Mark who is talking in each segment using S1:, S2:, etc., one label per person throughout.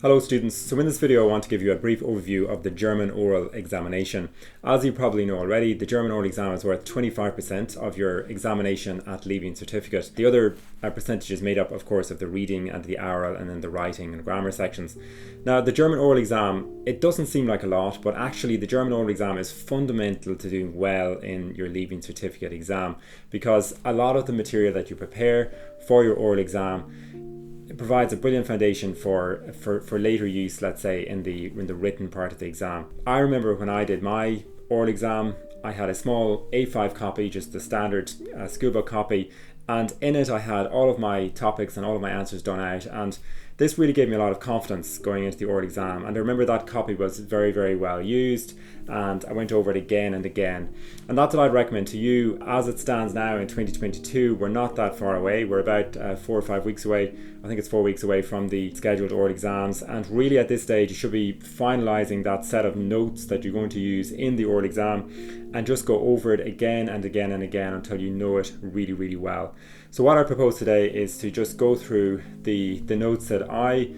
S1: Hello students, so in this video I want to give you a brief overview of the German oral examination. As you probably know already, the German oral exam is worth 25% of your examination at Leaving Certificate. The other percentage is made up, of course, of the reading and the oral and then the writing and grammar sections. Now, the German oral exam, it doesn't seem like a lot, but actually the German oral exam is fundamental to doing well in your Leaving Certificate exam, because a lot of the material that you prepare for your oral exam, it provides a brilliant foundation for later use, let's say, in the written part of the exam. I remember when I did my oral exam, I had a small A5 copy, just the standard schoolbook copy, and in it I had all of my topics and all of my answers done out, and this really gave me a lot of confidence going into the oral exam. And I remember that copy was very, very well used, and I went over it again and again. And that's what I'd recommend to you. As it stands now in 2022, we're not that far away. We're about 4 or 5 weeks away. I think it's 4 weeks away from the scheduled oral exams. And really at this stage, you should be finalizing that set of notes that you're going to use in the oral exam and just go over it again and again and again until you know it really, really well. So what I propose today is to just go through the notes that I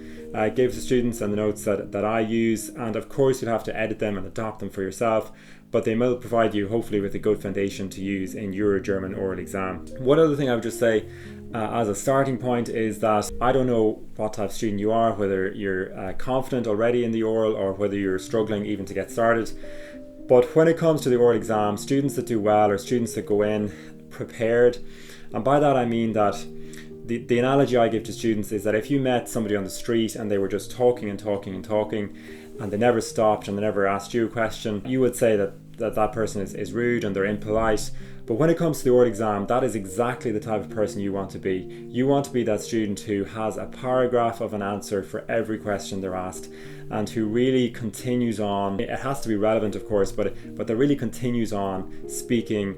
S1: give to students and the notes that I use, and of course you'll have to edit them and adopt them for yourself, but they will provide you hopefully with a good foundation to use in your German oral exam. One other thing I would just say as a starting point is that I don't know what type of student you are, whether you're confident already in the oral or whether you're struggling even to get started, but when it comes to the oral exam, students that do well are students that go in prepared. And by that I mean that the analogy I give to students is that if you met somebody on the street and they were just talking and talking and talking and they never stopped and they never asked you a question, you would say that person is rude and they're impolite. But when it comes to the oral exam, that is exactly the type of person you want to be. You want to be that student who has a paragraph of an answer for every question they're asked and who really continues on. It has to be relevant, of course, but that really continues on speaking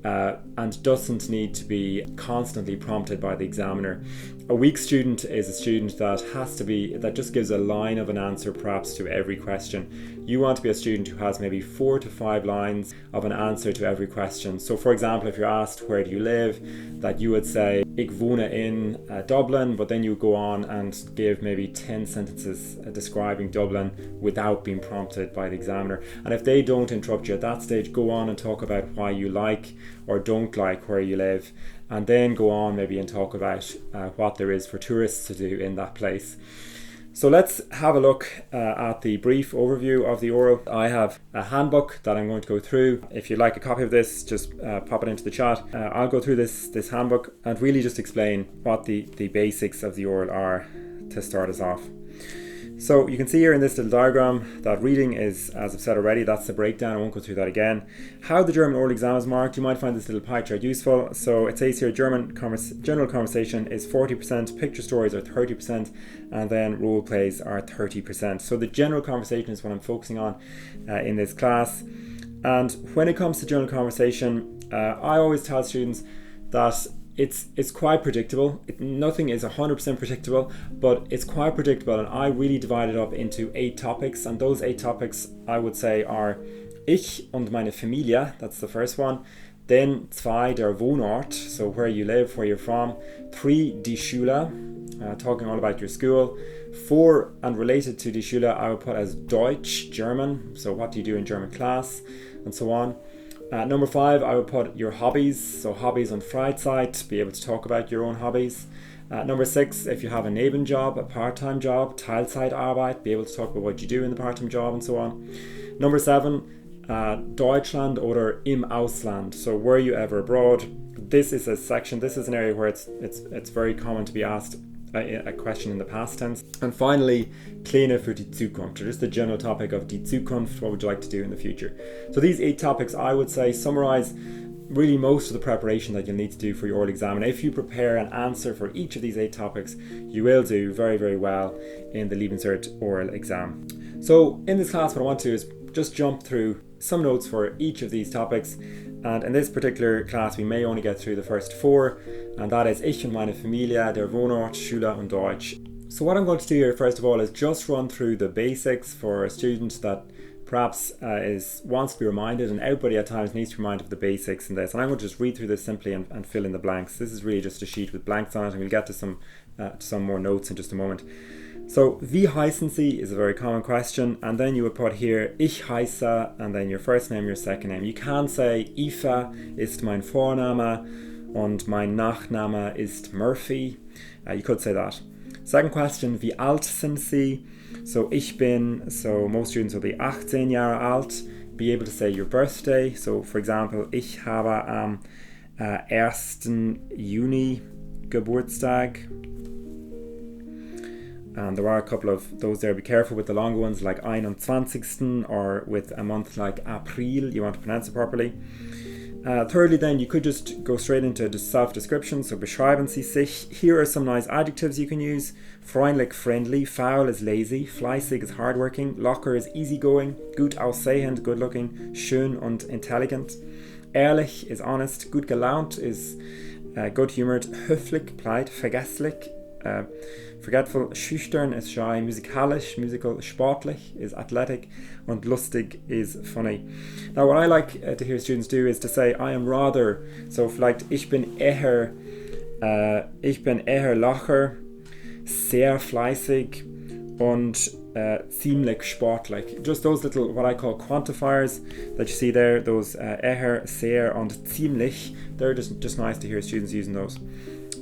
S1: and doesn't need to be constantly prompted by the examiner. A weak student is a student that just gives a line of an answer perhaps to every question. You want to be a student who has maybe 4 to 5 lines of an answer to every question. So for example, if you're asked where do you live, that you would say Ik wohne in Dublin, but then you go on and give maybe 10 sentences describing Dublin without being prompted by the examiner. And if they don't interrupt you at that stage, go on and talk about why you like or don't like where you live, and then go on maybe and talk about what there is for tourists to do in that place. So let's have a look at the brief overview of the oral. I have a handbook that I'm going to go through. If you'd like a copy of this, just pop it into the chat. I'll go through this handbook and really just explain what the basics of the oral are to start us off. So you can see here in this little diagram that reading is, as I've said already, that's the breakdown. I won't go through that again. How the German oral exam is marked, you might find this little pie chart useful. So it says here general conversation is 40%, picture stories are 30%, and then role plays are 30%. So the general conversation is what I'm focusing on in this class. And when it comes to general conversation, I always tell students that it's quite predictable. Nothing is 100% predictable, but it's quite predictable, and I really divide it up into 8 topics, and those 8 topics I would say are Ich und meine Familie, that's the first one. Then 2, der Wohnort, so where you live, where you're from. 3, die Schule, talking all about your school. 4, and related to die Schule, I would put as Deutsch, German, so what do you do in German class, and so on. Number 5, I would put your hobbies, so hobbies on Freizeit, be able to talk about your own hobbies. Number 6, if you have a Nebenjob, a part-time job, Teilzeitarbeit, be able to talk about what you do in the part-time job and so on. Number 7, Deutschland oder im Ausland, so were you ever abroad? This is a section, this is an area where it's very common to be asked a question in the past tense. And finally, Pläne für die Zukunft, or just the general topic of die Zukunft, what would you like to do in the future? So these 8 topics, I would say, summarize really most of the preparation that you'll need to do for your oral exam. And if you prepare an answer for each of these 8 topics, you will do very, very well in the Leaving Cert oral exam. So in this class, what I want to do is just jump through some notes for each of these topics. And in this particular class, we may only get through the first 4, and that is Ich und meine Familie, der Wohnort, Schule und Deutsch. So what I'm going to do here, first of all, is just run through the basics for a student that perhaps wants to be reminded, and everybody at times needs to be reminded of the basics in this. And I'm going to just read through this simply and fill in the blanks. This is really just a sheet with blanks on it, and we'll get to some more notes in just a moment. So, wie heißen Sie is a very common question, and then you would put here, ich heiße, and then your first name, your second name. You can say, Eva ist mein Vorname, und mein Nachname ist Murphy. You could say that. Second question, wie alt sind Sie? So, ich bin, so most students will be 18 Jahre alt. Be able to say your birthday. So, for example, ich habe am 1. Juni Geburtstag. And there are a couple of those there. Be careful with the longer ones like 21. or with a month like April. You want to pronounce it properly. Thirdly, then, you could just go straight into the self-description. So, beschreiben Sie sich. Here are some nice adjectives you can use. Freundlich, friendly. Faul is lazy. Fleißig is hardworking. Locker is easygoing. Gut aussehend, good-looking. Schön und intelligent. Ehrlich is honest. Gut gelaunt is good-humored. Höflich, polite. Vergesslich, forgetful. Schüchtern is shy. Musikalisch, musical. Sportlich is athletic. Und lustig is funny. Now, what I like to hear students do is to say, I am rather. So, vielleicht, ich bin eher Lacher, sehr fleißig und ziemlich sportlich. Just those little, what I call quantifiers that you see there, those eher, sehr und ziemlich, they're just nice to hear students using those.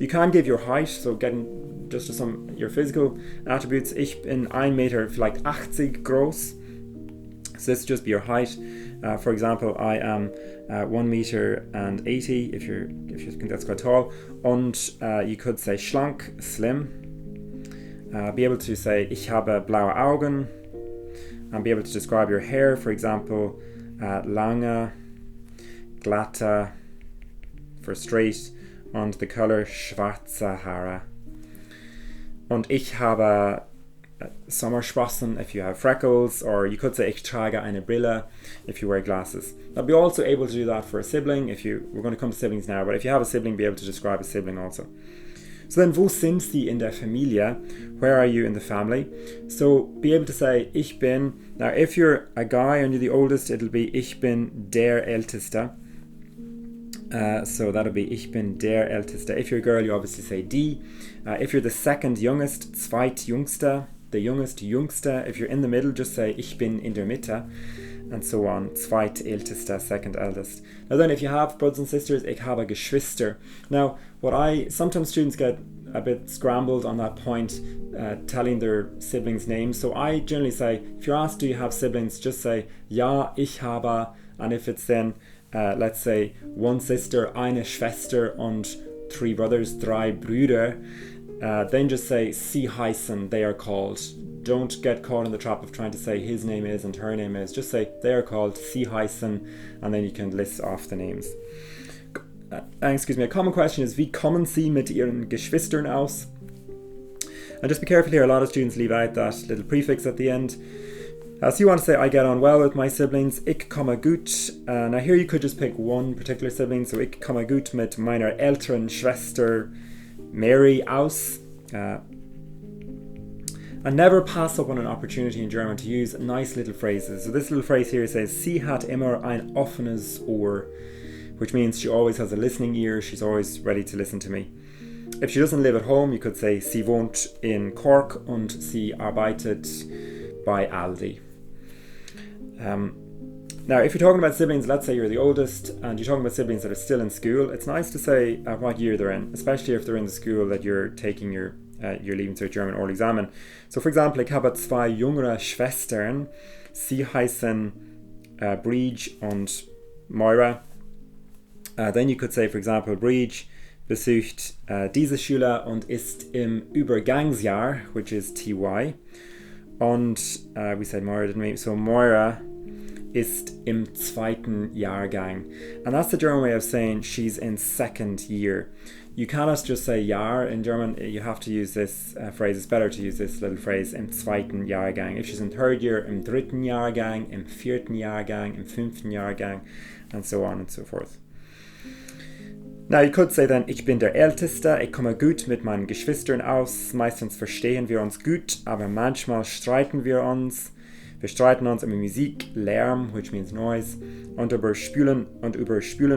S1: You can give your height, so getting just to some your physical attributes. Ich bin 1 Meter, vielleicht 80 groß. So this just be your height. For example, I am 1 meter and 80 if you think that's quite tall. Und you could say schlank, slim. Be able to say ich habe blaue Augen. And be able to describe your hair. For example, lange, glatte for straight. Und the color schwarze Haare. Und ich habe Sommersprossen if you have freckles, or you could say ich trage eine Brille if you wear glasses. I'll be also able to do that for a sibling. We're going to come to siblings now, but if you have a sibling, be able to describe a sibling also. So then, wo sind Sie in der Familie? Where are you in the family? So be able to say ich bin. Now, if you're a guy and you're the oldest, it'll be ich bin der Älteste. So that'll be ich bin der Älteste. If you're a girl, you obviously say die. If you're the second youngest, zweitjüngste, the youngest, jüngste. If you're in the middle, just say ich bin in der Mitte, and so on. Zweitälteste, second eldest. Now then, if you have brothers and sisters, ich habe Geschwister. Now, sometimes students get a bit scrambled on that point, telling their siblings' names. So I generally say, if you're asked, do you have siblings, just say, ja, ich habe, and if it's then, let's say, 1 sister, eine Schwester und 3 brothers, 3 Brüder, then just say, sie heißen, they are called. Don't get caught in the trap of trying to say his name is and her name is. Just say, they are called, sie heißen, and then you can list off the names. A common question is, wie kommen Sie mit Ihren Geschwistern aus? And just be careful here, a lot of students leave out that little prefix at the end. So you want to say, I get on well with my siblings. Ich komme gut. Now here you could just pick one particular sibling. So ich komme gut mit meiner älteren Schwester Mary aus. And never pass up on an opportunity in German to use nice little phrases. So this little phrase here says, Sie hat immer ein offenes Ohr, which means she always has a listening ear. She's always ready to listen to me. If she doesn't live at home, you could say, Sie wohnt in Cork und sie arbeitet bei Aldi. Now, if you're talking about siblings, let's say you're the oldest and you're talking about siblings that are still in school, it's nice to say what year they're in, especially if they're in the school that you're taking your Leaving Cert German oral examen. So, for example, ich habe 2 jüngere Schwestern. Sie heißen Bridge und Moira. Then you could say, for example, Bridge besucht diese Schule und ist im Übergangsjahr, which is TY. Und we said Moira, didn't we? So Moira ist im 2. Jahrgang. And that's the German way of saying she's in 2nd year. You cannot just say Jahr in German. You have to use this phrase. It's better to use this little phrase, im 2. Jahrgang. If she's in 3rd year, im 3. Jahrgang, im 4. Jahrgang, im 5. Jahrgang, and so on and so forth. Now you could say then, ich bin der Älteste, ich komme gut mit meinen Geschwistern aus. Meistens verstehen wir uns gut, aber manchmal streiten wir uns. Wir streiten uns über Musik, Lärm, which means noise, und über Spülen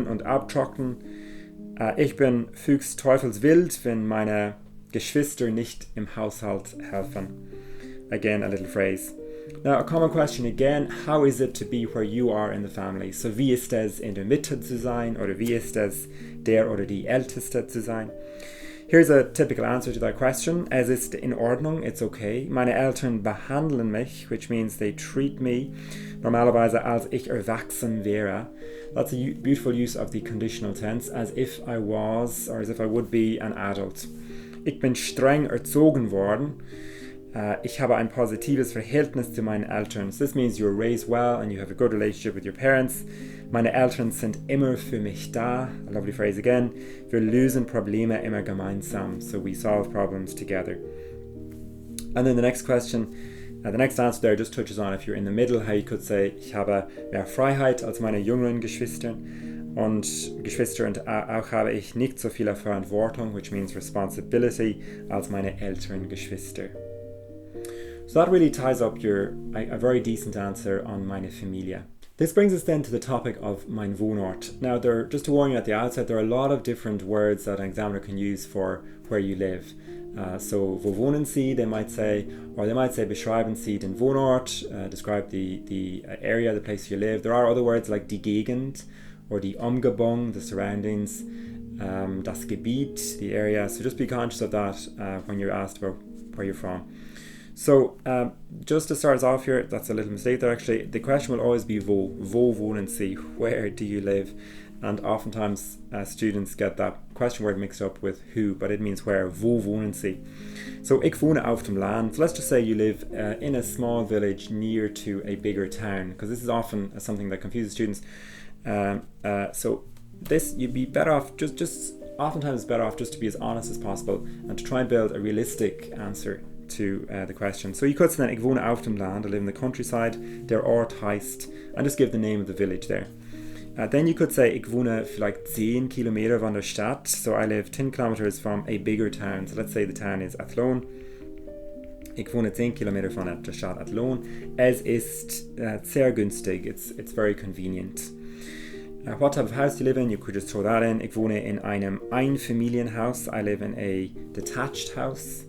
S1: und Abtrocknen. Ich bin fuchsteufelswild, wenn meine Geschwister nicht im Haushalt helfen. Again, a little phrase. Now, a common question again, how is it to be where you are in the family? So, wie ist es in der Mitte zu sein? Oder wie ist es der oder die Älteste zu sein? Here's a typical answer to that question. Es ist in Ordnung, it's okay. Meine Eltern behandeln mich, which means they treat me normalerweise als ich erwachsen wäre. That's a beautiful use of the conditional tense, as if I was or as if I would be an adult. Ich bin streng erzogen worden. Ich habe ein positives Verhältnis zu meinen Eltern. So this means you were raised well and you have a good relationship with your parents. Meine Eltern sind immer für mich da. A lovely phrase again. Wir lösen Probleme immer gemeinsam. So we solve problems together. And then the next question, the next answer there just touches on if you're in the middle, how you could say, ich habe mehr Freiheit als meine jüngeren Geschwister. Und auch habe ich nicht so viel Verantwortung, which means responsibility, als meine älteren Geschwister. So that really ties up a very decent answer on meine Familie. This brings us then to the topic of mein Wohnort. Now, just to warn you at the outset, there are a lot of different words that an examiner can use for where you live. So, wo wohnen Sie, they might say beschreiben Sie den Wohnort, describe the area, the place you live. There are other words like die Gegend or die Umgebung, the surroundings, das Gebiet, the area. So just be conscious of that when you're asked about where you're from. So, just to start us off here, that's a little mistake there actually. The question will always be wo wohnen Sie, where do you live? And oftentimes students get that question word mixed up with who, but it means where, wo wohnen Sie. So, ich wohne auf dem Land. So let's just say you live in a small village near to a bigger town, because this is often something that confuses students. So this, you'd be better off, oftentimes it's better off just to be as honest as possible and to try and build a realistic answer to the question. So you could say, ich wohne auf dem Land, I live in the countryside, der Ort heißt, and just give the name of the village there. Then you could say, ich wohne vielleicht 10 Kilometer von der Stadt, so I live 10 kilometers from a bigger town. So let's say the town is Athlone. Ich wohne 10 Kilometer von der Stadt Athlone. Es ist sehr günstig, it's very convenient. What type of house do you live in? You could just throw that in. Ich wohne in einem Einfamilienhaus. I live in a detached house.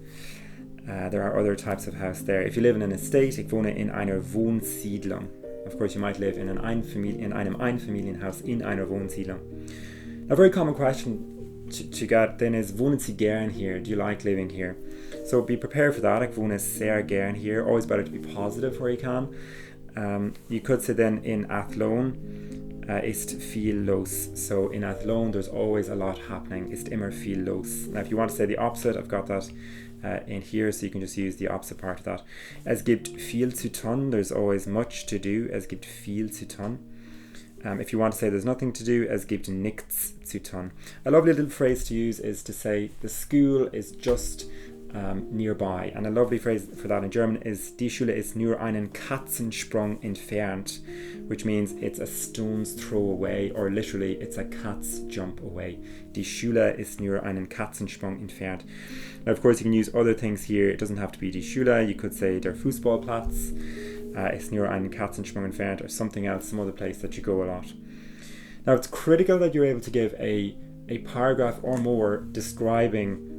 S1: There are other types of house there. If you live in an estate, ich wohne in einer Wohnsiedlung. Of course, you might live in einem Einfamilienhaus in einer Wohnsiedlung. A very common question to get then is, wohnen Sie gern here? Do you like living here? So be prepared for that. Ich wohne sehr gern here. Always better to be positive where you can. You could say then, in Athlone ist viel los. So in Athlone, there's always a lot happening. Ist immer viel los. Now, if you want to say the opposite, I've got that in here, so you can just use the opposite part of that. Es gibt viel zu tun. There's always much to do. Es gibt viel zu tun. If you want to say there's nothing to do, es gibt nichts zu tun. A lovely little phrase to use is to say the school is just nearby. And a lovely phrase for that in German is, die Schule ist nur einen Katzensprung entfernt, which means it's a stone's throw away, or literally it's a cat's jump away. Die Schule ist nur einen Katzensprung entfernt. Now, of course, you can use other things here. It doesn't have to be die Schule. You could say der Fußballplatz ist nur einen Katzensprung entfernt, or something else, some other place that you go a lot. Now, it's critical that you're able to give a paragraph or more describing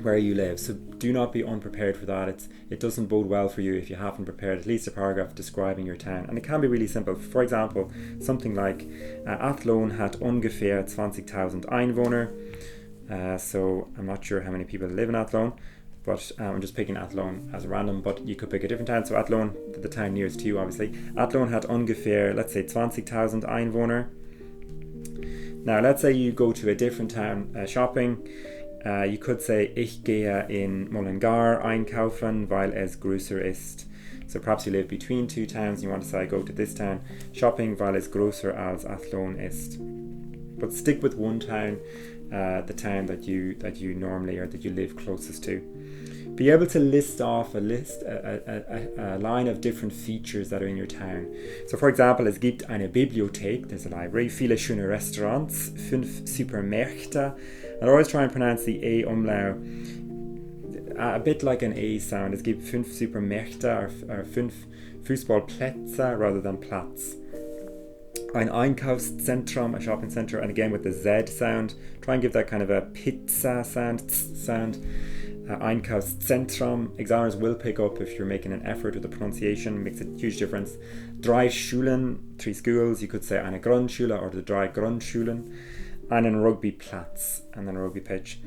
S1: where you live. So do not be unprepared for that. It doesn't bode well for you if you haven't prepared at least a paragraph describing your town. And it can be really simple. For example, something like Athlone hat ungefähr 20,000 Einwohner. So I'm not sure how many people live in Athlone, but I'm just picking Athlone as a random, but you could pick a different town. So Athlone, the town nearest to you, obviously. Athlone hat ungefähr, let's say, 20,000 Einwohner. Now, let's say you go to a different town shopping. You could say, ich gehe in Mullingar einkaufen, weil es größer ist. So perhaps you live between two towns and you want to say, I go to this town shopping, weil es größer als Athlone ist. But stick with one town, the town that you normally, or that you live closest to. Be able to list off a line of different features that are in your town. So for example, es gibt eine Bibliothek, there's a library, viele schöne Restaurants, 5 Supermärkte. And always try and pronounce the A umlaut a bit like an A sound. Es gibt 5 Supermärkte, or 5 Fußballplätze rather than Platz. Ein Einkaufszentrum, a shopping centre, and again with the Z sound, try and give that kind of a pizza sound. Einkaufszentrum, examiners will pick up if you're making an effort with the pronunciation, makes a huge difference. Drei Schulen, 3 schools, you could say eine Grundschule or the drei Grundschulen, einen Rugbyplatz, and then a rugby pitch.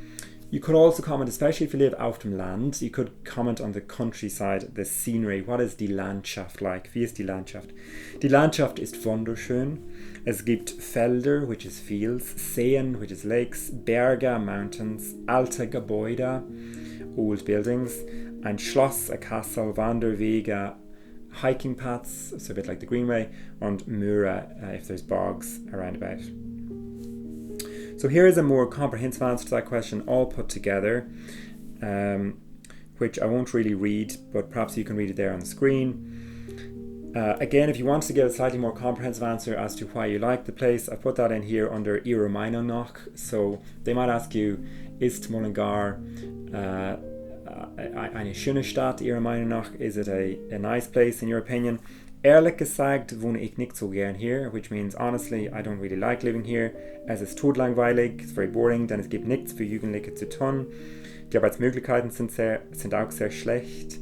S1: You could also comment, especially if you live auf dem Land, you could comment on the countryside, the scenery. What is die Landschaft like? Wie ist die Landschaft? Die Landschaft ist wunderschön. Es gibt Felder, which is fields, Seen, which is lakes, Berge, mountains, alte Gebäude, old buildings, ein Schloss, a castle, Wanderwege, hiking paths, so a bit like the Greenway, and Moore, if there's bogs around about. So here is a more comprehensive answer to that question, all put together, which I won't really read, but perhaps you can read it there on the screen. Again, if you want to give a slightly more comprehensive answer as to why you like the place, I put that in here under Ihrer Meinung nach. So they might ask you, ist Mullingar eine schöne Stadt, Ihrer Meinung nach? Is it a nice place in your opinion? Ehrlich gesagt wohne ich nicht so gern hier, which means honestly, I don't really like living here. Es ist todlangweilig, it's very boring, denn es gibt nichts für Jugendliche zu tun. Die Arbeitsmöglichkeiten sind auch sehr schlecht.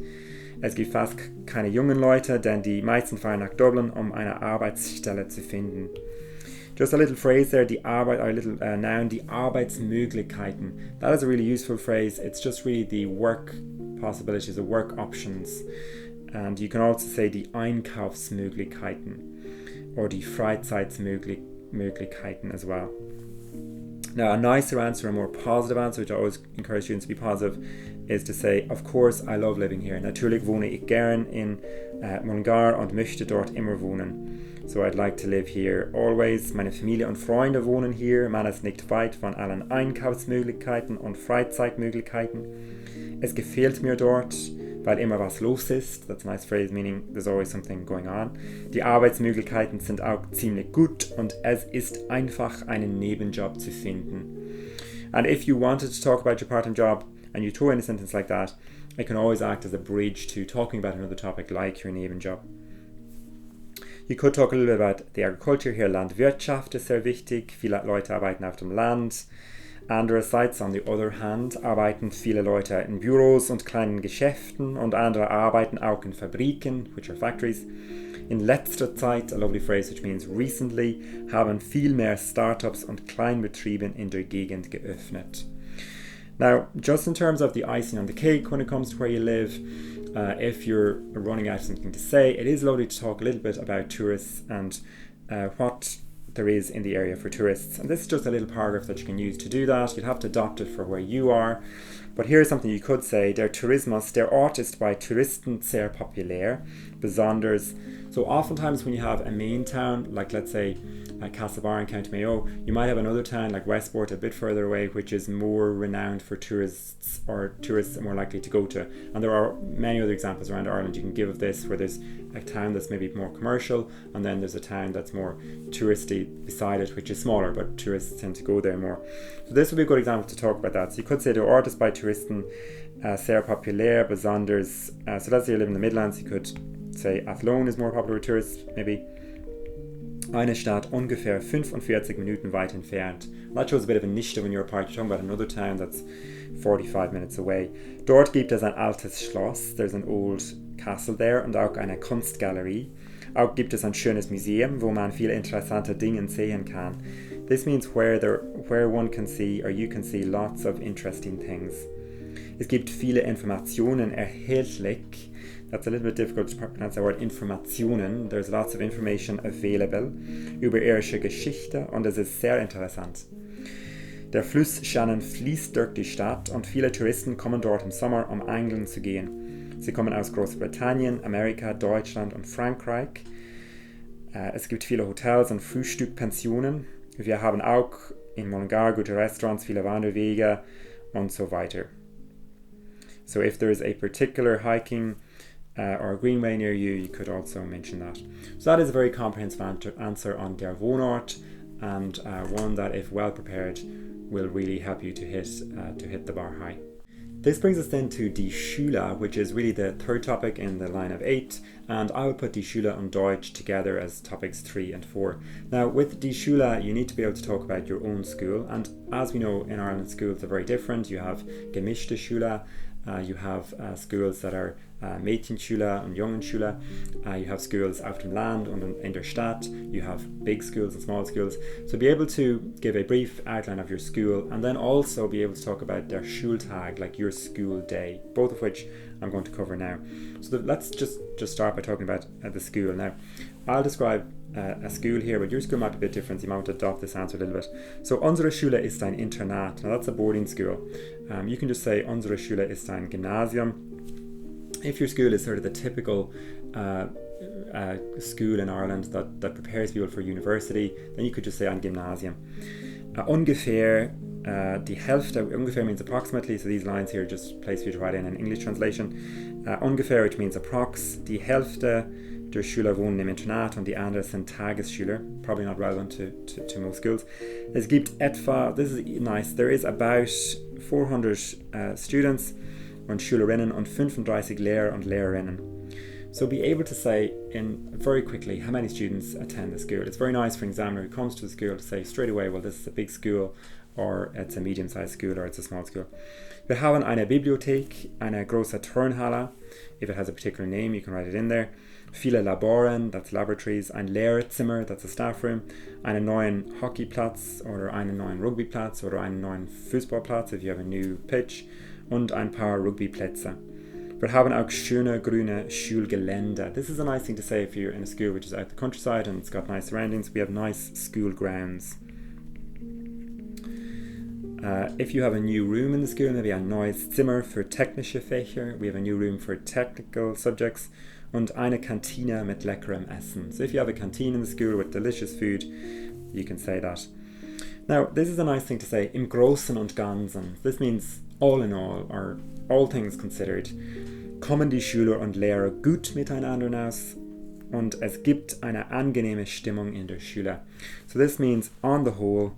S1: Es gibt fast keine jungen Leute, denn die meisten fahren nach Dublin, um eine Arbeitsstelle zu finden. Just a little phrase there, the noun, die Arbeitsmöglichkeiten. That is a really useful phrase. It's just really the work possibilities, the work options. And you can also say die Einkaufsmöglichkeiten or die Freizeitsmöglichkeiten as well. Now, a nicer answer, a more positive answer, which I always encourage students to be positive, is to say, of course, I love living here. Natürlich wohne ich gern in Mullingar und möchte dort immer wohnen. So I'd like to live here always. Meine Familie und Freunde wohnen hier. Man ist nicht weit von allen Einkaufsmöglichkeiten und Freizeitmöglichkeiten. Es gefällt mir dort, weil immer was los ist. That's a nice phrase, meaning there's always something going on. Die Arbeitsmöglichkeiten sind auch ziemlich gut und es ist einfach, einen Nebenjob zu finden. And if you wanted to talk about your part-time job and you throw in a sentence like that, it can always act as a bridge to talking about another topic like your Nebenjob. You could talk a little bit about the agriculture here. Landwirtschaft ist sehr wichtig. Viele Leute arbeiten auf dem Land. Andererseits, on the other hand, arbeiten viele Leute in Büros und kleinen Geschäften und andere arbeiten auch in Fabriken, which are factories. In letzter Zeit, a lovely phrase which means recently, haben viel mehr Startups und Kleinbetriebe in der Gegend geöffnet. Now, just in terms of the icing on the cake when it comes to where you live, if you're running out of something to say, it is lovely to talk a little bit about tourists and what there is in the area for tourists. And this is just a little paragraph that you can use to do that. You'll have to adopt it for where you are. But here's something you could say. Der Ort ist bei Touristen sehr populär, besonders. So oftentimes when you have a main town, like let's say Castlebar in County Mayo, you might have another town like Westport a bit further away, which is more renowned for tourists, or tourists are more likely to go to. And there are many other examples around Ireland you can give of this, where there's a town that's maybe more commercial, and then there's a town that's more touristy beside it, which is smaller, but tourists tend to go there more. So this would be a good example to talk about that. So you could say der Ort ist bei Touristen sehr populär, besonders. So let's say you live in the Midlands, you could say Athlone is more popular with tourists, maybe. Eine Stadt ungefähr 45 Minuten weit entfernt. That shows a bit of a niche when you're apart. You're talking about another town that's 45 minutes away. Dort gibt es ein altes Schloss. There's an old castle there und auch eine Kunstgalerie. Auch gibt es ein schönes Museum, wo man viele interessante Dinge sehen kann. This means where one can see, or you can see, lots of interesting things. Es gibt viele Informationen erhältlich. That's a little bit difficult to pronounce the word Informationen. There's lots of information available über irische Geschichte und es ist sehr interessant. Der Fluss Shannon fließt durch die Stadt und viele Touristen kommen dort im Sommer, um angeln zu gehen. Sie kommen aus Großbritannien, Amerika, Deutschland und Frankreich. Es gibt viele Hotels und Frühstückpensionen. Wir haben auch in Mullingar gute Restaurants, viele Wanderwege und so weiter. So if there is a particular hiking or a greenway near you, you could also mention that. So that is a very comprehensive answer on der Wohnort, and one that, if well prepared, will really help you to hit the bar high. This brings us then to die Schule, which is really the third topic in the line of 8, and I would put die Schule and Deutsch together as topics 3 and 4. Now with die Schule you need to be able to talk about your own school, and as we know in Ireland schools are very different. You have gemischte Schule, you have schools that are Mädchenschule and Jungenschule, you have schools auf dem Land und in der Stadt, you have big schools and small schools. So be able to give a brief outline of your school, and then also be able to talk about der Schultag, like your school day, both of which I'm going to cover now. So let's just start by talking about the school. Now I'll describe a school here, but your school might be a bit different, so you might want to adopt this answer a little bit. So unsere Schule ist ein Internat. Now that's a boarding school. You can just say unsere Schule ist ein Gymnasium. If your school is sort of the typical school in Ireland that prepares people for university, then you could just say ein Gymnasium. Ungefähr, die Hälfte, ungefähr means approximately, so these lines here just place for you to write in an English translation. Ungefähr, which means approx, die Hälfte der Schüler wohnen im Internat und die anderen sind Tagesschüler. Probably not relevant to most schools. Es gibt etwa, this is nice, there is about 400 students und Schülerinnen und 35 Lehrer und Lehrerinnen. So be able to say in very quickly how many students attend the school. It's very nice for an examiner who comes to the school to say straight away, well, this is a big school, or it's a medium-sized school, or it's a small school. Wir haben eine Bibliothek, eine große Turnhalle. If it has a particular name, you can write it in there. Viele Laboren, that's laboratories. Ein Lehrerzimmer, that's a staff room. Einen neuen Hockeyplatz oder einen neuen Rugbyplatz oder einen neuen Fußballplatz if you have a new pitch. Und ein paar Rugbyplätze. Wir haben auch schöne grüne Schulgelände. This is a nice thing to say if you're in a school which is out the countryside and it's got nice surroundings. We have nice school grounds. If you have a new room in the school, maybe ein neues Zimmer für technische Fächer. We have a new room for technical subjects. Und eine Kantine mit leckerem Essen. So if you have a canteen in the school with delicious food, you can say that. Now, this is a nice thing to say, im Großen und Ganzen. This means all in all, or all things considered. Kommen die Schüler und Lehrer gut miteinander aus? Und es gibt eine angenehme Stimmung in der Schule. So this means on the whole,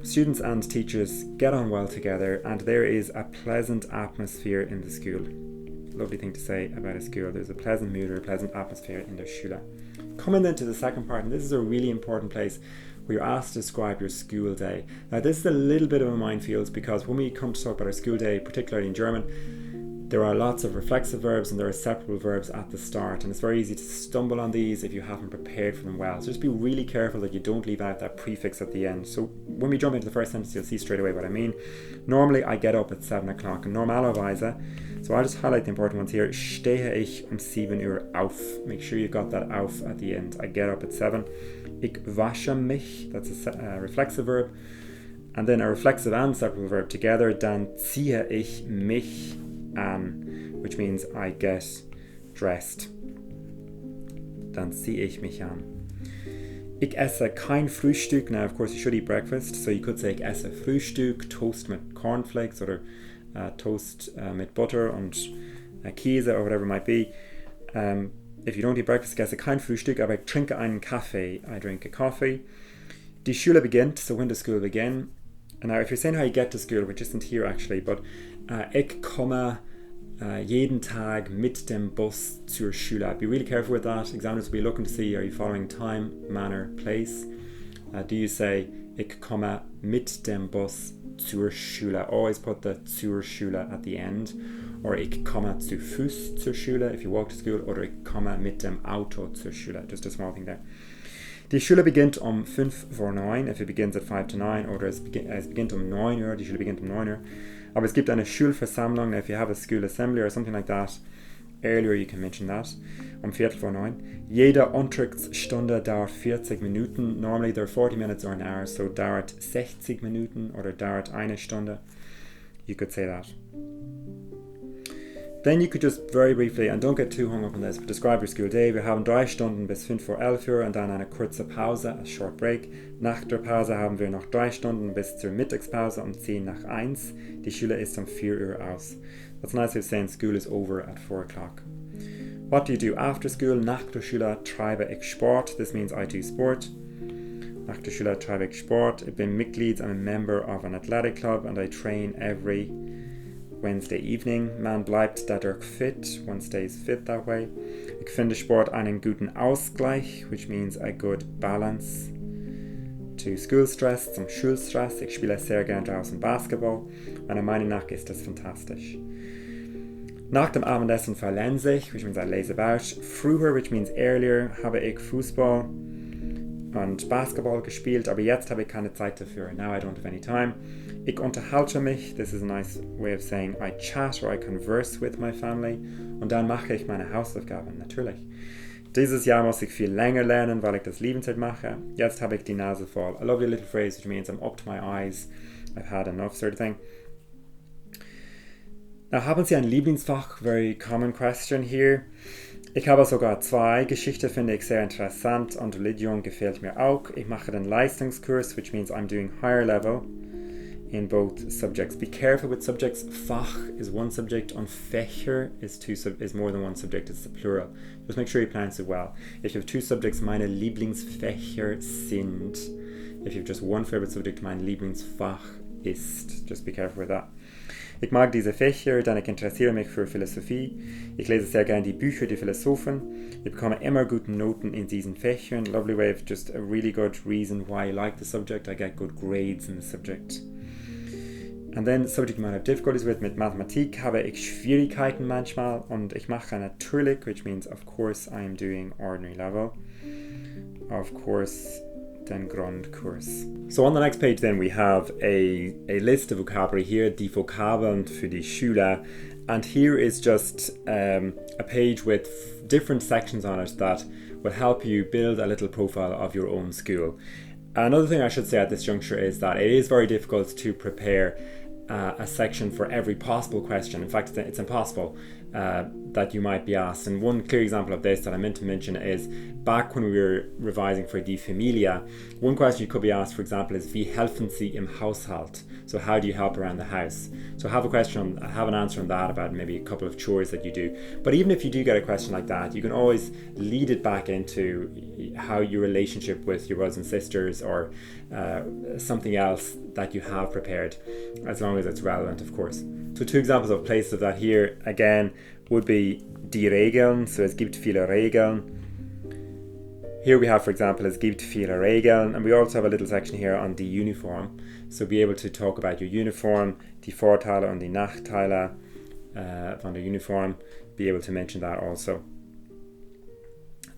S1: students and teachers get on well together and there is a pleasant atmosphere in the school. Lovely thing to say about a school. There's a pleasant mood or a pleasant atmosphere in der Schule. Coming then to the second part, and this is a really important place where you're asked to describe your school day. Now this is a little bit of a minefield because when we come to talk about our school day, particularly in German, there are lots of reflexive verbs and there are separable verbs at the start, and it's very easy to stumble on these if you haven't prepared for them well. So just be really careful that you don't leave out that prefix at the end. So when we jump into the first sentence, you'll see straight away what I mean. Normally I get up at 7 o'clock. Normalerweise, so I'll just highlight the important ones here. Stehe ich 7 Uhr auf. Make sure you got that auf at the end. I get up at 7. Ich wasche mich, that's a reflexive verb. And then a reflexive and separable verb together. Dann ziehe ich mich an, which means I get dressed. Dann ziehe ich mich an. Ich esse kein Frühstück. Now, of course, you should eat breakfast, so you could say ich esse Frühstück, Toast mit Cornflakes oder Toast mit Butter und Käse or whatever it might be. If you don't eat breakfast, ich esse kein Frühstück, aber ich trinke einen Kaffee. I drink a coffee. Die Schule beginnt, so when does school begin? Now, if you're saying how you get to school, which isn't here actually, but ich komme jeden Tag mit dem Bus zur Schule. Be really careful with that. Examiners will be looking to see, are you following time, manner, place? Do you say, ich komme mit dem Bus zur Schule? Always put the zur Schule at the end. Or ich komme zu Fuß zur Schule if you walk to school. Oder ich komme mit dem Auto zur Schule. Just a small thing there. Die Schule beginnt 5 vor 9, if it begins at 5 to 9, oder es beginnt 9 Uhr, die Schule beginnt 9 Uhr. Aber es gibt eine Schulversammlung. Now if you have a school assembly or something like that, earlier you can mention that, 4 vor 9. Jede Unterrichtsstunde dauert 40 Minuten. Normally there are 40 minutes or an hour, so dauert 60 Minuten oder dauert eine Stunde. You could say that. Then you could just very briefly, and don't get too hung up on this, but describe your school day. Wir haben 3 Stunden bis 5 vor 11 Uhr und dann eine kurze Pause, a short break. Nach der Pause haben wir noch 3 Stunden bis zur Mittagspause 10 nach 1. Die Schule ist 4 Uhr aus. That's a nice way of saying school is over at 4 o'clock. What do you do after school? Nach der Schule treibe ich Sport. This means I do sport. Nach der Schule treibe ich Sport. Ich bin Mitglied, I'm a member of an athletic club and I train every Wednesday evening. Man bleibt dadurch fit, one stays fit that way. Ich finde Sport einen guten Ausgleich, which means a good balance to school stress, zum Schulstress. Ich spiele sehr gern draußen Basketball. Meiner Meinung nach ist das fantastisch. Nach dem Abendessen verlese ich, which means I laze about. Früher, which means earlier, habe ich Fußball und Basketball gespielt, aber jetzt habe ich keine Zeit dafür. Now I don't have any time. Ich unterhalte mich, this is a nice way of saying I chat or I converse with my family. Und dann mache ich meine Hausaufgaben, natürlich. Dieses Jahr muss ich viel länger lernen, weil ich das Leaving Cert mache. Jetzt habe ich die Nase voll. A lovely little phrase which means I'm up to my eyes. I've had enough, sort of thing. Now, haben Sie ein Lieblingsfach? Very common question here. Ich habe sogar 2. Geschichte finde ich sehr interessant und Religion gefällt mir auch. Ich mache den Leistungskurs, which means I'm doing higher level in both subjects. Be careful with subjects. Fach is one subject and Fächer is more than one subject. It's the plural. Just make sure you pronounce it well. If you have 2 subjects, meine Lieblingsfächer sind. If you have just one favorite subject, mein Lieblingsfach ist. Just be careful with that. Ich mag diese Fächer, denn ich interessiere mich für Philosophie. Ich lese sehr gerne die Bücher der Philosophen. Ich bekomme immer gute Noten in diesen Fächern. Lovely way of just a really good reason why I like the subject. I get good grades in the subject. And then subject you might have difficulties with. Mit Mathematik habe ich Schwierigkeiten manchmal und ich mache natürlich, which means of course I am doing ordinary level. Of course, den Grundkurs. So on the next page then we have a list of vocabulary here, die Vokabeln für die Schule, and here is just a page with different sections on it that will help you build a little profile of your own school. Another thing I should say at this juncture is that it is very difficult to prepare a section for every possible question. In fact, it's impossible that you might be asked. And one clear example of this that I meant to mention is back when we were revising for Die Familie, one question you could be asked, for example, is Wie helfen Sie im Haushalt? So how do you help around the house? So have an answer on that about maybe a couple of chores that you do. But even if you do get a question like that, you can always lead it back into how your relationship with your brothers and sisters or something else that you have prepared, as long as it's relevant, of course. So 2 examples of places of that here, again, would be die Regeln, so es gibt viele Regeln. Here we have, for example, es gibt viele Regeln, and we also have a little section here on die Uniform. So be able to talk about your uniform, die Vorteile und die Nachteile von der Uniform, be able to mention that also.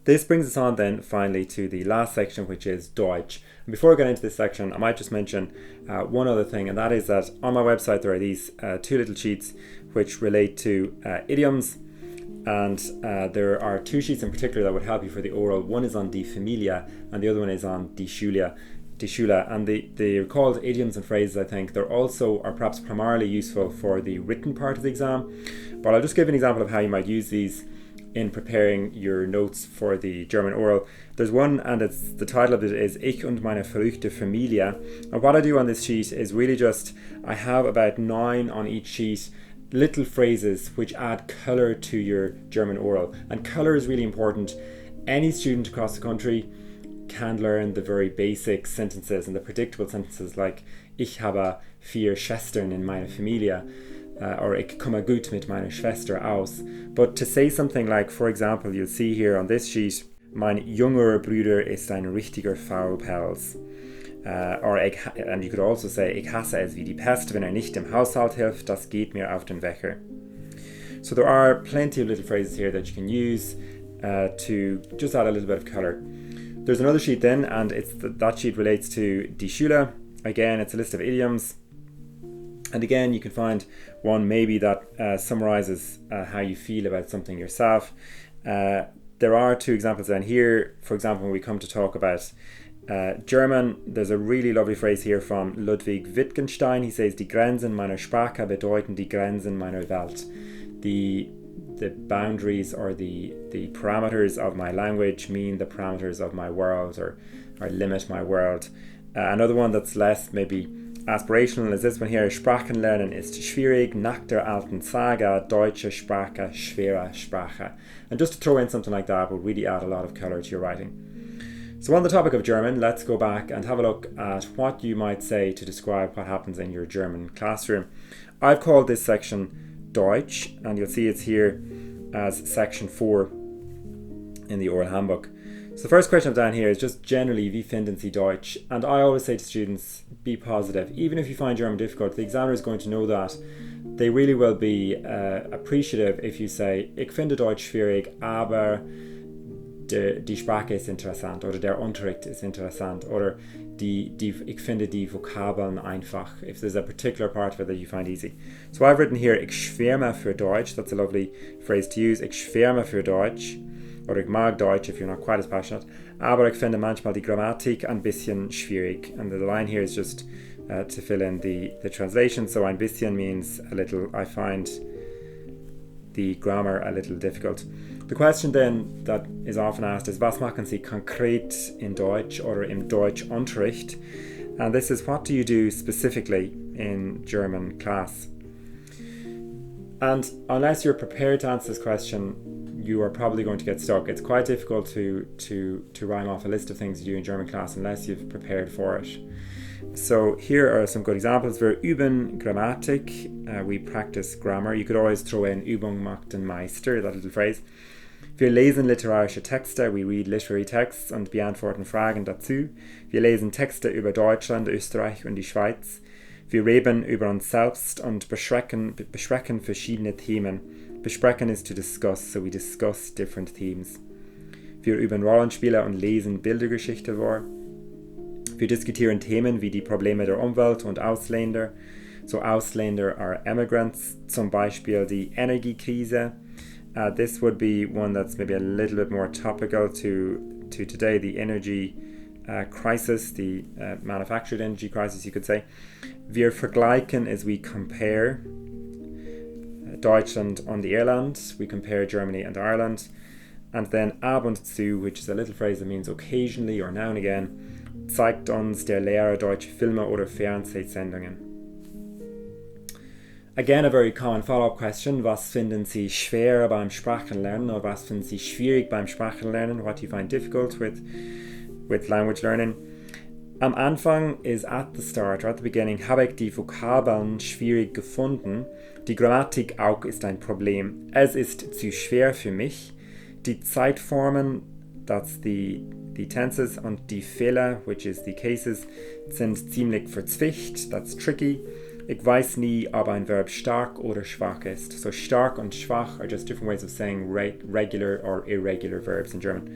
S1: This brings us on then finally to the last section, which is Deutsch. And before I get into this section, I might just mention one other thing, and that is that on my website there are these 2 little sheets which relate to idioms, and there are 2 sheets in particular that would help you for the oral. One is on die Familie and the other one is on die Schule. And they're called idioms and phrases, I think. They're also, or perhaps primarily useful for the written part of the exam, but I'll just give an example of how you might use these in preparing your notes for the German oral. There's one, and the title of it is Ich und meine verrückte Familie. And what I do on this sheet is really just, I have about 9 on each sheet, little phrases which add colour to your German oral. And colour is really important. Any student across the country can learn the very basic sentences and the predictable sentences like Ich habe 4 Schwestern in meiner Familie. Or ich komme gut mit meiner Schwester aus. But to say something like, for example, you'll see here on this sheet, mein jüngerer Bruder ist ein richtiger Faulpelz. And you could also say, ich hasse es wie die Pest, wenn nicht im Haushalt hilft, das geht mir auf den Wecker. So there are plenty of little phrases here that you can use to just add a little bit of colour. There's another sheet then, and that sheet relates to die Schule. Again, it's a list of idioms. And again, you can find one maybe that summarizes how you feel about something yourself. There are 2 examples down here. For example, when we come to talk about German, there's a really lovely phrase here from Ludwig Wittgenstein. He says, Die Grenzen meiner Sprache bedeuten die Grenzen meiner Welt. The boundaries or the parameters of my language mean the parameters of my world or limit my world. Another one that's less maybe aspirational is this one here. Sprachen lernen ist schwierig, nach der alten Sage, deutsche Sprache, schwere Sprache. And just to throw in something like that would really add a lot of colour to your writing. So on the topic of German, let's go back and have a look at what you might say to describe what happens in your German classroom. I've called this section Deutsch, and you'll see it's here as section 4 in the oral handbook. So the first question I've down here is just generally, wie finden Sie Deutsch? And I always say to students, be positive. Even if you find German difficult, the examiner is going to know that. They really will be appreciative if you say, ich finde Deutsch schwierig, aber die Sprache ist interessant, oder der Unterricht ist interessant, oder ich finde die Vokabeln einfach, if there's a particular part of it that you find easy. So I've written here, ich schwärme für Deutsch. That's a lovely phrase to use. Ich schwärme für Deutsch. Oder ich mag Deutsch if you're not quite as passionate. Aber ich finde manchmal die Grammatik ein bisschen schwierig. And the line here is just to fill in the translation. So ein bisschen means a little. I find the grammar a little difficult. The question then that is often asked is, was machen Sie konkret in Deutsch oder im Deutschunterricht? And this is, what do you do specifically in German class? And unless you're prepared to answer this question, you are probably going to get stuck. It's quite difficult to rhyme off a list of things you do in German class unless you've prepared for it. So here are some good examples. Wir üben Grammatik. We practice grammar. You could always throw in Übung macht den Meister, that little phrase. Wir lesen literarische Texte. We read literary texts und beantworten Fragen dazu. Wir lesen Texte über Deutschland, Österreich und die Schweiz. Wir reden über uns selbst und besprechen verschiedene Themen. Besprechen is to discuss, so we discuss different themes. Wir üben Rollenspiele und lesen Bildergeschichte vor. Wir diskutieren Themen wie die Probleme der Umwelt und Ausländer. So Ausländer are immigrants, zum Beispiel die Energiekrise. This would be one that's maybe a little bit more topical to today, the energy crisis, the manufactured energy crisis, you could say. Wir vergleichen is we compare Deutschland und Irland. We compare Germany and Ireland. And then ab und zu, which is a little phrase that means occasionally or now and again, zeigt uns der Lehrer deutsche Filme oder Fernsehsendungen. Again, a very common follow-up question. Was finden Sie schwer beim Sprachenlernen? Or was finden Sie schwierig beim Sprachenlernen? What do you find difficult with language learning? Am Anfang is at the start, or at the beginning, habe ich die Vokabeln schwierig gefunden. Die Grammatik auch ist ein Problem. Es ist zu schwer für mich. Die Zeitformen, that's the tenses, und die Fehler, which is the cases, sind ziemlich verzwickt, that's tricky. Ich weiß nie, ob ein Verb stark oder schwach ist. So stark und schwach are just different ways of saying regular or irregular verbs in German.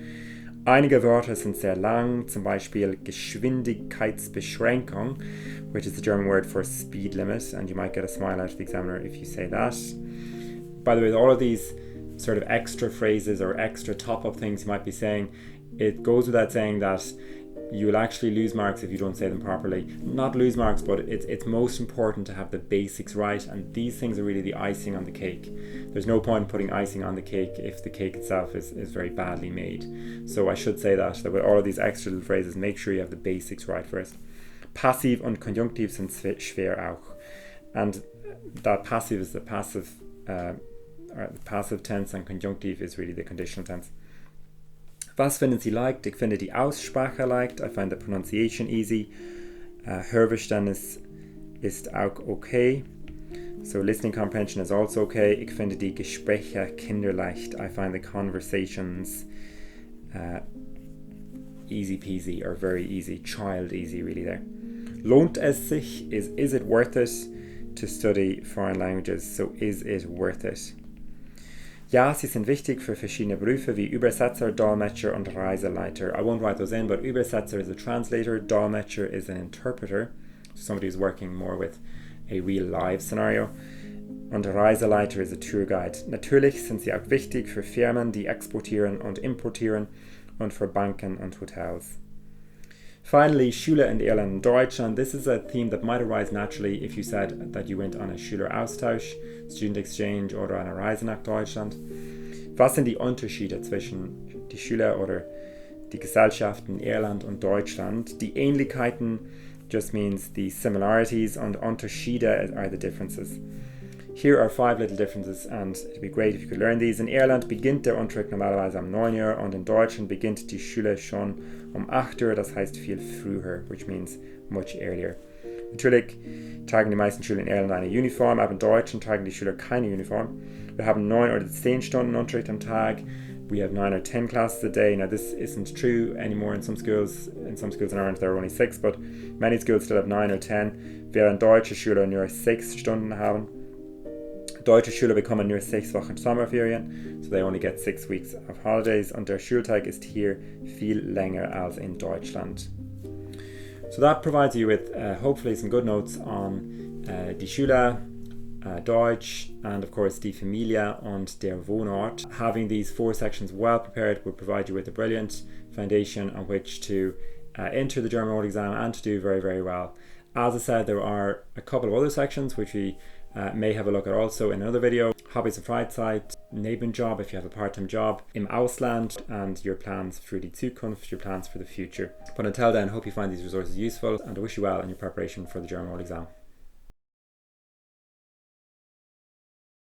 S1: Einige Wörter sind sehr lang, zum Beispiel Geschwindigkeitsbeschränkung, which is the German word for speed limit, and you might get a smile out of the examiner if you say that. By the way, all of these sort of extra phrases or extra top-up things you might be saying, it goes without saying that you will actually lose marks if you don't say them properly. Not lose marks, but it's most important to have the basics right, and these things are really the icing on the cake. There's no point in putting icing on the cake if the cake itself is very badly made. So I should say that with all of these extra little phrases, make sure you have the basics right first. Passiv und Konjunktiv sind schwer auch. And that passive is the passive tense, and Konjunktiv is really the conditional tense. Was finden Sie leicht? Ich finde die Aussprache leicht. I find the pronunciation easy. Hörverständnis ist auch okay. So listening comprehension is also okay. Ich finde die Gespräche kinderleicht. I find the conversations easy peasy, or very easy, child easy really there. Lohnt es sich is it worth it to study foreign languages? So is it worth it? Ja, sie sind wichtig für verschiedene Berufe wie Übersetzer, Dolmetscher und Reiseleiter. I won't write those in, but Übersetzer is a translator, Dolmetscher is an interpreter, so somebody who's working more with a real live scenario. Und Reiseleiter is a tour guide. Natürlich sind sie auch wichtig für Firmen, die exportieren und importieren, und für Banken und Hotels. Finally, Schule in Irland and Deutschland. This is a theme that might arise naturally if you said that you went on a Schüleraustausch, Student Exchange oder eine Reise nach Deutschland. Was sind die Unterschiede zwischen die Schule oder die Gesellschaft in Irland und Deutschland? Die Ähnlichkeiten just means the similarities, und Unterschiede are the differences. Here are 5 little differences, and it'd be great if you could learn these. In Irland beginnt der Unterricht normalerweise am 9 Uhr und in Deutschland beginnt die Schule schon 8 Uhr, das heißt viel früher, which means much earlier. Natürlich tragen die meisten Schulen in Irland eine Uniform, aber in Deutschland tragen die Schüler keine Uniform. Wir haben 9 oder 10 Stunden Unterricht am Tag. We have 9 or 10 classes a day. Now this isn't true anymore in some schools. In some schools in Ireland there are only 6, but many schools still have 9 or 10. Während deutsche Schüler nur 6 Stunden haben. Deutsche Schüler bekommen nur 6 Wochen Sommerferien, so they only get 6 weeks of holidays, und der Schultag ist hier viel länger als in Deutschland. So that provides you with hopefully some good notes on die Schule, Deutsch, and of course die Familie und der Wohnort. Having these 4 sections well prepared will provide you with a brilliant foundation on which to enter the German oral exam and to do very, very well. As I said, there are a couple of other sections which we may have a look at also in another video. Hobbys und Freizeit, Nebenjob if you have a part-time job, im Ausland, and your plans für die Zukunft, your plans for the future. But until then, I hope you find these resources useful, and I wish you well in your preparation for the German oral exam.